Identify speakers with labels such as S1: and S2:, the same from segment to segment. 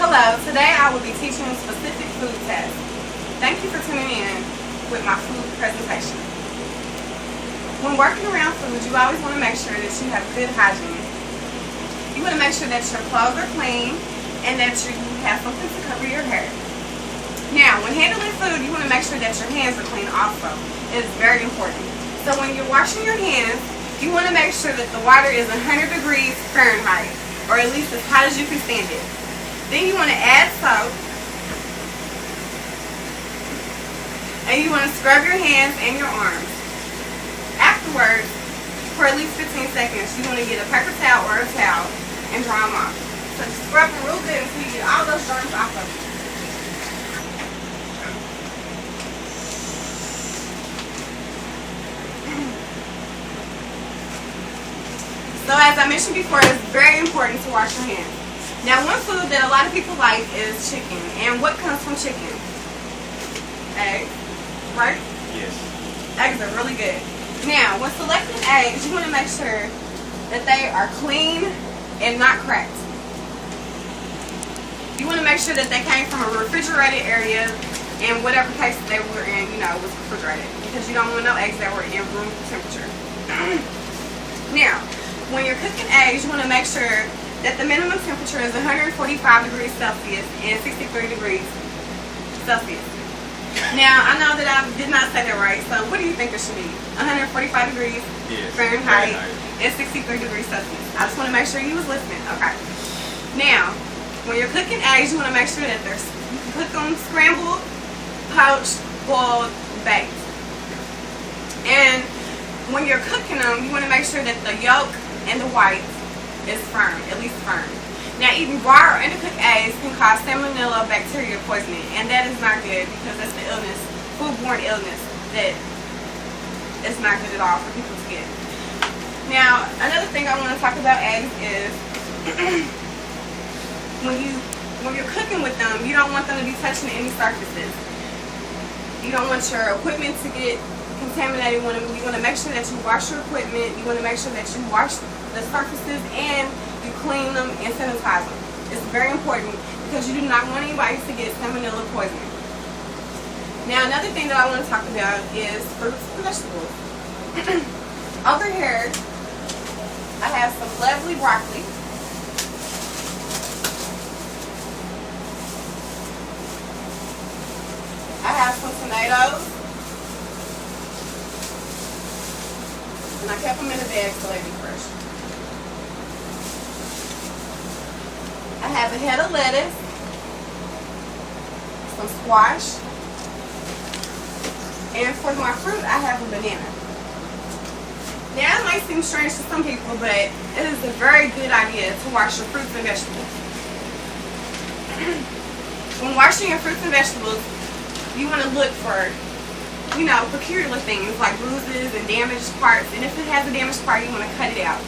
S1: Hello, today I will be teaching a specific food test. Thank you for tuning in with my food presentation. When working around food, you always want to make sure that you have good hygiene. You want to make sure that your clothes are clean and that you have something to cover your hair. Now, when handling food, you want to make sure that your hands are clean also. It is very important. So when you're washing your hands, you want to make sure that the water is 100 degrees Fahrenheit, or at least as hot as you can stand it. Then you want to add soap, and you want to scrub your hands and your arms. Afterwards, for at least 15 seconds, you want to get a paper towel or a towel and dry them off. So just scrub them real good until you get all those germs off of them. So as I mentioned before, it's very important to wash your hands. Now, one food that a lot of people like is chicken. And what comes from chicken? Eggs, right?
S2: Yes.
S1: Eggs are really good. Now, when selecting eggs, you want to make sure that they are clean and not cracked. You want to make sure that they came from a refrigerated area, and whatever case they were in, was refrigerated. Because you don't want no eggs that were in room temperature. Now, when you're cooking eggs, you want to make sure that the minimum temperature is 145 degrees Celsius and 63 degrees Celsius. Now, I know that I did not say that right, so what do you think it should be? 145 degrees Fahrenheit and 63 degrees Celsius. I just want to make sure you was listening. Okay. Now, when you're cooking eggs, you want to make sure that you can cook them scrambled, poached, boiled, baked. And when you're cooking them, you want to make sure that the yolk and the white is firm, at least firm. Now, eating raw or undercooked eggs can cause salmonella bacteria poisoning, and that is not good because that's the illness, foodborne illness, that is not good at all for people to get. Now, another thing I want to talk about eggs is when you're cooking with them, you don't want them to be touching any surfaces. You don't want your equipment to get contaminated. You want to make sure that you wash your equipment. You want to make sure that you wash the surfaces and you clean them and sanitize them. It's very important because you do not want anybody to get salmonella poisoning. Now, another thing that I want to talk about is fruits and vegetables. Over here, I have some lovely broccoli. I have some tomatoes. And I kept them in a bag so they be fresh. I have a head of lettuce, some squash, and for my fruit, I have a banana. Now, it might seem strange to some people, but it is a very good idea to wash your fruits and vegetables. When washing your fruits and vegetables, you want to look for peculiar things like bruises and damaged parts, and if it has a damaged part, you want to cut it out.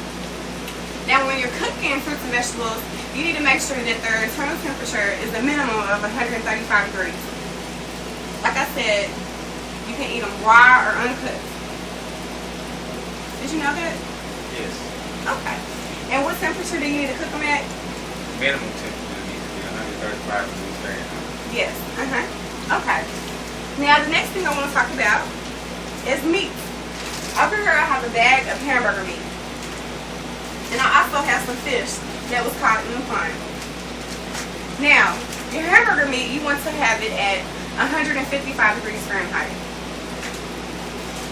S1: Now, when you're cooking fruits and vegetables, you need to make sure that their internal temperature is a minimum of 135 degrees. Like I said, you can eat them raw or uncooked. Did you know that?
S2: Yes.
S1: Okay. And what temperature do you need to cook them at?
S2: Minimum temperature needs to be 135 degrees Fahrenheit.
S1: Yes. Okay. Now, the next thing I want to talk about is meat. Over here, I have a bag of hamburger meat. And I also have some fish that was caught in the pond. Now, your hamburger meat, you want to have it at 155 degrees Fahrenheit.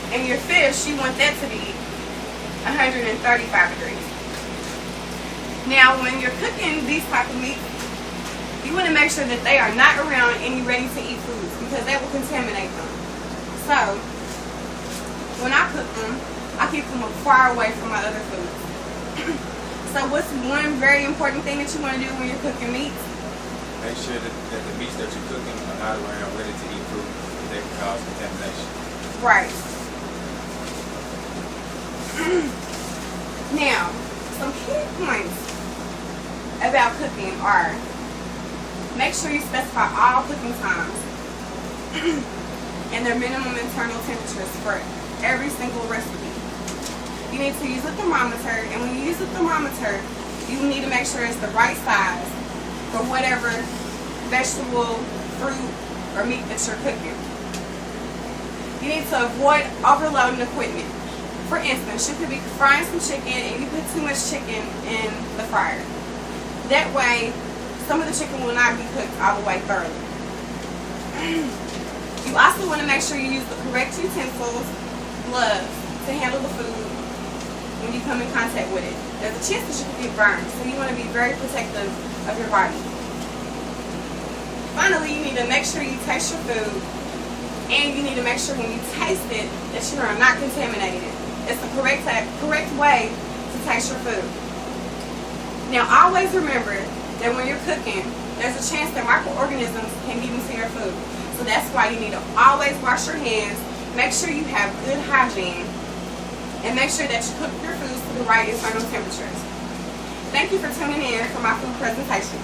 S1: And your fish, you want that to be 135 degrees. Now, when you're cooking these type of meat, you want to make sure that they are not around any ready-to-eat foods because that will contaminate them. So, when I cook them, I keep them far away from my other foods. So what's one very important thing that you want to do when you're cooking meats?
S2: Make sure that the meats that you're cooking are not around ready-to-eat food that can cause contamination.
S1: Right. Now, some key points about cooking are: make sure you specify all cooking times and their minimum internal temperatures for every single recipe. You need to use a thermometer, and when you use a thermometer, you need to make sure it's the right size, for whatever vegetable, fruit, or meat that you're cooking. You need to avoid overloading equipment. For instance, you could be frying some chicken and you put too much chicken in the fryer. That way, some of the chicken will not be cooked all the way thoroughly. You also want to make sure you use the correct utensils, gloves, to handle the food when you come in contact with it. There's a chance that you could get burned, so you want to be very protective of your body. Finally, you need to make sure you taste your food, and you need to make sure when you taste it that you are not contaminated. It's the correct way to taste your food. Now, always remember that when you're cooking, there's a chance that microorganisms can get into your food. So that's why you need to always wash your hands, make sure you have good hygiene, and make sure that you cook your foods to the right internal temperatures. Thank you for tuning in for my food presentation.